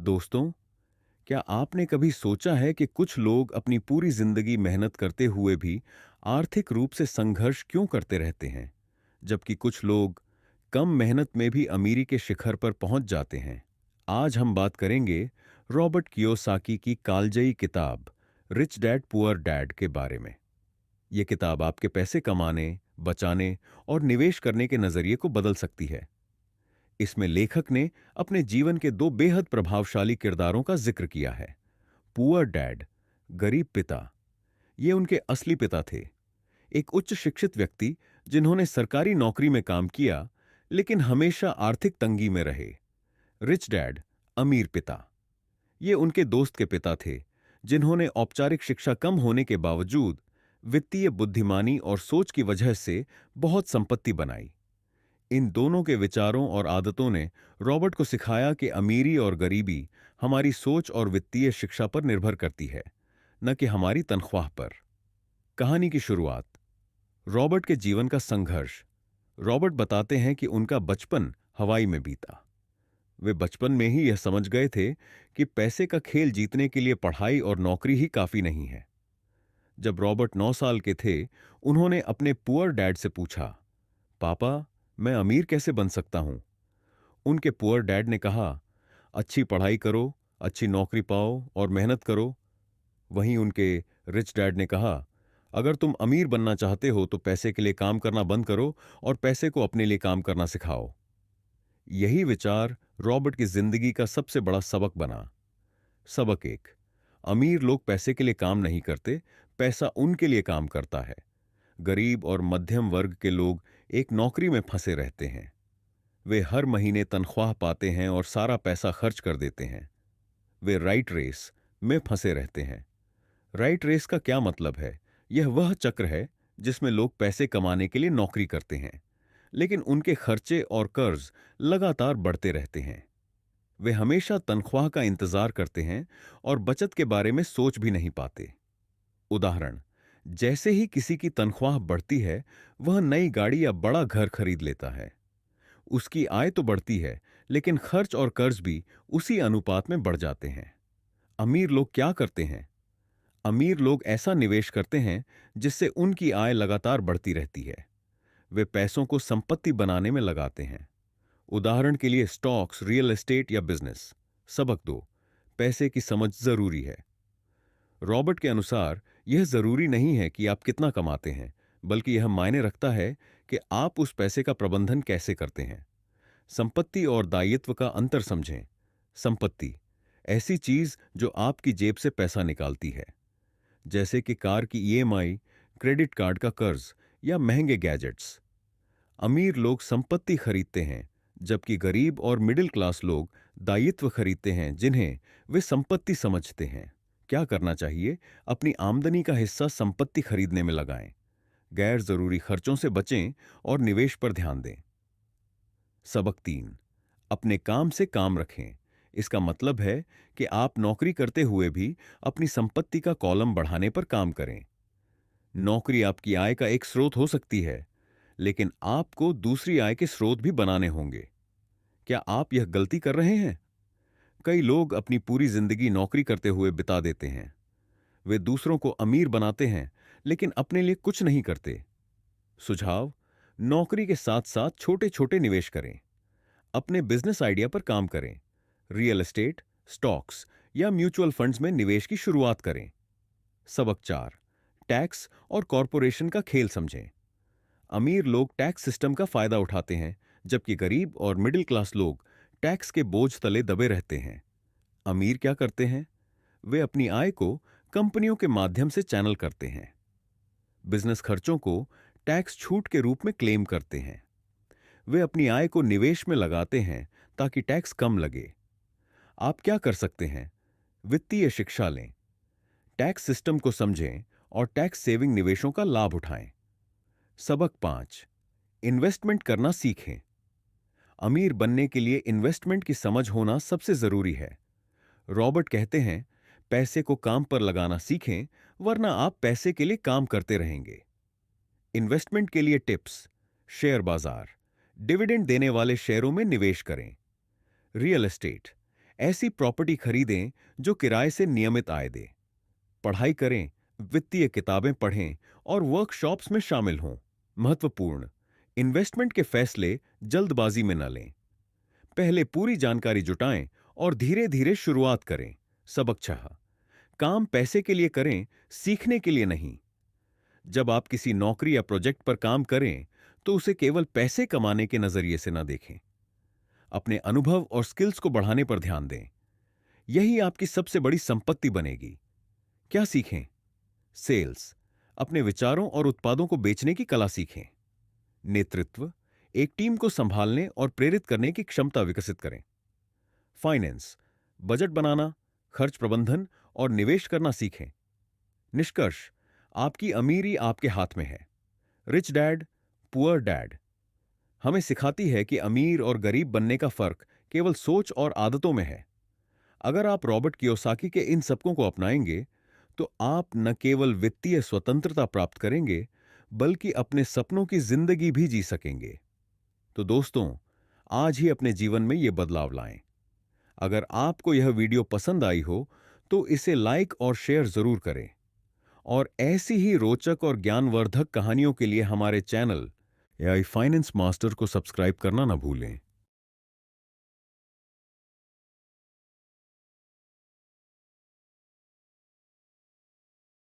दोस्तों, क्या आपने कभी सोचा है कि कुछ लोग अपनी पूरी जिंदगी मेहनत करते हुए भी आर्थिक रूप से संघर्ष क्यों करते रहते हैं, जबकि कुछ लोग कम मेहनत में भी अमीरी के शिखर पर पहुंच जाते हैं? आज हम बात करेंगे रॉबर्ट कियोसाकी की कालजयी किताब रिच डैड पुअर डैड के बारे में। यह किताब आपके पैसे कमाने, बचाने और निवेश करने के नजरिए को बदल सकती है। इसमें लेखक ने अपने जीवन के दो बेहद प्रभावशाली किरदारों का जिक्र किया है। पुअर डैड, गरीब पिता, ये उनके असली पिता थे। एक उच्च शिक्षित व्यक्ति जिन्होंने सरकारी नौकरी में काम किया लेकिन हमेशा आर्थिक तंगी में रहे। रिच डैड, अमीर पिता, ये उनके दोस्त के पिता थे जिन्होंने औपचारिक शिक्षा कम होने के बावजूद वित्तीय बुद्धिमानी और सोच की वजह से बहुत संपत्ति बनाई। इन दोनों के विचारों और आदतों ने रॉबर्ट को सिखाया कि अमीरी और गरीबी हमारी सोच और वित्तीय शिक्षा पर निर्भर करती है, न कि हमारी तनख्वाह पर। कहानी की शुरुआत, रॉबर्ट के जीवन का संघर्ष। रॉबर्ट बताते हैं कि उनका बचपन हवाई में बीता। वे बचपन में ही यह समझ गए थे कि पैसे का खेल जीतने के लिए पढ़ाई और नौकरी ही काफी नहीं है। जब रॉबर्ट 9 साल के थे, उन्होंने अपने पुअर डैड से पूछा, पापा, मैं अमीर कैसे बन सकता हूं? उनके पुअर डैड ने कहा, अच्छी पढ़ाई करो, अच्छी नौकरी पाओ और मेहनत करो। वहीं उनके रिच डैड ने कहा, अगर तुम अमीर बनना चाहते हो तो पैसे के लिए काम करना बंद करो और पैसे को अपने लिए काम करना सिखाओ। यही विचार रॉबर्ट की जिंदगी का सबसे बड़ा सबक बना। सबक एक, अमीर लोग पैसे के लिए काम नहीं करते, पैसा उनके लिए काम करता है। गरीब और मध्यम वर्ग के लोग एक नौकरी में फंसे रहते हैं। वे हर महीने तनख्वाह पाते हैं और सारा पैसा खर्च कर देते हैं। वे राइट रेस में फंसे रहते हैं। राइट रेस का क्या मतलब है? यह वह चक्र है जिसमें लोग पैसे कमाने के लिए नौकरी करते हैं, लेकिन उनके खर्चे और कर्ज लगातार बढ़ते रहते हैं। वे हमेशा तनख्वाह का इंतजार करते हैं और बचत के बारे में सोच भी नहीं पाते। उदाहरण, जैसे ही किसी की तनख्वाह बढ़ती है, वह नई गाड़ी या बड़ा घर खरीद लेता है। उसकी आय तो बढ़ती है, लेकिन खर्च और कर्ज भी उसी अनुपात में बढ़ जाते हैं। अमीर लोग क्या करते हैं? अमीर लोग ऐसा निवेश करते हैं जिससे उनकी आय लगातार बढ़ती रहती है। वे पैसों को संपत्ति बनाने में लगाते हैं। उदाहरण के लिए स्टॉक्स, रियल एस्टेट या बिजनेस। सबक दो, पैसे की समझ जरूरी है। रॉबर्ट के अनुसार यह जरूरी नहीं है कि आप कितना कमाते हैं, बल्कि यह मायने रखता है कि आप उस पैसे का प्रबंधन कैसे करते हैं। संपत्ति और दायित्व का अंतर समझें। संपत्ति, ऐसी चीज जो आपकी जेब से पैसा निकालती है, जैसे कि कार की ईएमआई, क्रेडिट कार्ड का कर्ज या महंगे गैजेट्स। अमीर लोग संपत्ति खरीदते हैं, जबकि गरीब और मिडिल क्लास लोग दायित्व खरीदते हैं जिन्हें वे संपत्ति समझते हैं। क्या करना चाहिए? अपनी आमदनी का हिस्सा संपत्ति खरीदने में लगाएं, गैर जरूरी खर्चों से बचें और निवेश पर ध्यान दें। सबक 3, अपने काम से काम रखें। इसका मतलब है कि आप नौकरी करते हुए भी अपनी संपत्ति का कॉलम बढ़ाने पर काम करें। नौकरी आपकी आय का एक स्रोत हो सकती है, लेकिन आपको दूसरी आय के स्रोत भी बनाने होंगे। क्या आप यह गलती कर रहे हैं? कई लोग अपनी पूरी जिंदगी नौकरी करते हुए बिता देते हैं। वे दूसरों को अमीर बनाते हैं, लेकिन अपने लिए कुछ नहीं करते। सुझाव, नौकरी के साथ साथ छोटे छोटे निवेश करें। अपने बिजनेस आइडिया पर काम करें। रियल एस्टेट, स्टॉक्स या म्यूचुअल फंड्स में निवेश की शुरुआत करें। सबक 4, टैक्स और कॉरपोरेशन का खेल समझें। अमीर लोग टैक्स सिस्टम का फायदा उठाते हैं, जबकि गरीब और मिडिल क्लास लोग टैक्स के बोझ तले दबे रहते हैं। अमीर क्या करते हैं? वे अपनी आय को कंपनियों के माध्यम से चैनल करते हैं। बिजनेस खर्चों को टैक्स छूट के रूप में क्लेम करते हैं। वे अपनी आय को निवेश में लगाते हैं ताकि टैक्स कम लगे। आप क्या कर सकते हैं? वित्तीय शिक्षा लें, टैक्स सिस्टम को समझें और टैक्स सेविंग निवेशों का लाभ उठाएं। सबक 5, इन्वेस्टमेंट करना सीखें। अमीर बनने के लिए इन्वेस्टमेंट की समझ होना सबसे जरूरी है। रॉबर्ट कहते हैं, पैसे को काम पर लगाना सीखें, वरना आप पैसे के लिए काम करते रहेंगे। इन्वेस्टमेंट के लिए टिप्स: शेयर बाजार, डिविडेंड देने वाले शेयरों में निवेश करें। रियल एस्टेट, ऐसी प्रॉपर्टी खरीदें जो किराए से नियमित आय दे। पढ़ाई करें, वित्तीय किताबें पढ़ें और वर्कशॉप्स में शामिल हों। महत्वपूर्ण, इन्वेस्टमेंट के फैसले जल्दबाजी में न लें। पहले पूरी जानकारी जुटाएं और धीरे धीरे शुरुआत करें। सबक 6, काम पैसे के लिए करें, सीखने के लिए नहीं। जब आप किसी नौकरी या प्रोजेक्ट पर काम करें तो उसे केवल पैसे कमाने के नजरिए से न देखें। अपने अनुभव और स्किल्स को बढ़ाने पर ध्यान दें। यही आपकी सबसे बड़ी संपत्ति बनेगी। क्या सीखें? सेल्स, अपने विचारों और उत्पादों को बेचने की कला सीखें। नेतृत्व, एक टीम को संभालने और प्रेरित करने की क्षमता विकसित करें। फाइनेंस, बजट बनाना, खर्च प्रबंधन और निवेश करना सीखें। निष्कर्ष, आपकी अमीरी आपके हाथ में है। रिच डैड, पुअर डैड हमें सिखाती है कि अमीर और गरीब बनने का फर्क केवल सोच और आदतों में है। अगर आप रॉबर्ट कियोसाकी के इन सबकों को अपनाएंगे तो आप न केवल वित्तीय स्वतंत्रता प्राप्त करेंगे बल्कि अपने सपनों की जिंदगी भी जी सकेंगे। तो दोस्तों, आज ही अपने जीवन में यह बदलाव लाएं। अगर आपको यह वीडियो पसंद आई हो तो इसे लाइक और शेयर जरूर करें और ऐसी ही रोचक और ज्ञानवर्धक कहानियों के लिए हमारे चैनल एआई फाइनेंस मास्टर को सब्सक्राइब करना ना भूलें।